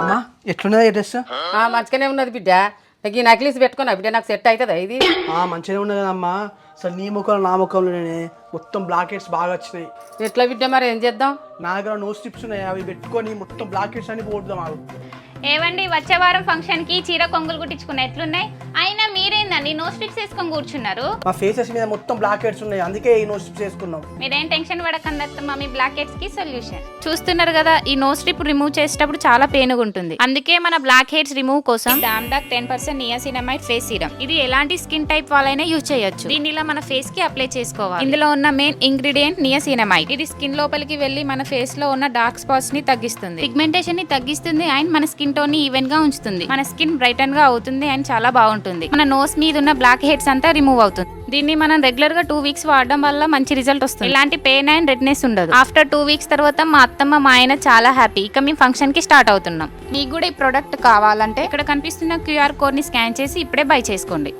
అమ్మా ఎట్లున్నది డ్రెస్? మంచిగానే ఉన్నది బిడ్డ. నాకు ఈ నక్లీస్ పెట్టుకున్నా బిడ్డ, నాకు సెట్ అవుతుందా ఇది? మంచిగానే ఉన్నది కదమ్మా. అసలు నీ ముఖంలో నా ముఖంలోనే మొత్తం బ్లాక్ హెడ్స్ బాగా వచ్చినాయి. ఎట్లా బిడ్డ మరి ఏం చేద్దాం? నా దగ్గర నో స్ట్రిప్స్ ఉన్నాయి, అవి పెట్టుకొని మొత్తం బ్లాక్ హెడ్స్ అని పోడుదాం. ఆగు. ఏవండి, వచ్చే వారం ఫంక్షన్ కి చీర కొంగులు కుట్టించుకున్న ఎట్లున్నాయి? అయినా మీరేందండి నో స్ట్రిప్స్ వేసుకొని కూర్చున్నారు? మా ఫేసెస్ మీద మొత్తం బ్లాక్ హెడ్స్ ఉన్నాయి, అందుకే ఈ నో స్ట్రిప్స్ వేసుకున్నాం. మీరేం టెన్షన్ పడకండి అత్తమ్మ, మీ బ్లాక్ హెడ్స్ కి సొల్యూషన్ చూస్తున్నారు కదా. ఈ నో స్ట్రిప్ రిమూవ్ చేసేటప్పుడు చాలా పెయిన్గా ఉంటుంది. అందుకే మన బ్లాక్ హెడ్స్ రిమూవ్ కోసం డామ్డాక్ 10% నియాసినమైడ్ ఫేస్ సీరం. ఇది ఎలాంటి స్కిన్ టైప్ వాళ్ళైనా యూజ్ చేయొచ్చు. దీన్ని ఇలా మన ఫేస్ కి అప్లై చేసుకోవాలి. ఇందులో ఉన్న మెయిన్ ఇంగ్రీడియంట్ నియాసినమైడ్. ఇది స్కిన్ లోపలికి వెళ్లి మన ఫేస్ లో ఉన్న డార్క్ స్పాట్స్ ని తగ్గిస్తుంది, పిగ్మెంటేషన్ ని తగ్గిస్తుంది అండ్ మన స్కిన్ టోన్ ని ఈవెన్ గా ఉంచుతుంది. మన స్కిన్ బ్రైటన్ గా అవుతుంది అండ్ చాలా బాగుంటుంది. మన నోస్ మీద ఉన్న బ్లాక్ హెడ్స్ అంతా రిమూవ్ అవుతుంది. దీన్ని మనం రెగ్యులర్ గా 2 వీక్స్ వాడడం వల్ల మంచి రిజల్ట్ వస్తుంది. ఇలాంటి పెయిన్ అండ్ రెడ్నెస్ ఉండదు. ఆఫ్టర్ 2 వీక్స్ తర్వాత మా అత్తమ్మ మా ఆయన చాలా హ్యాపీ. ఇక మేము ఫంక్షన్ కి స్టార్ట్ అవుతున్నాం. మీకు కూడా ఈ ప్రొడక్ట్ కావాలంటే ఇక్కడ కనిపిస్తున్న QR కోడ్ ని స్కాన్ చేసి ఇప్పుడే బై చేసుకోండి.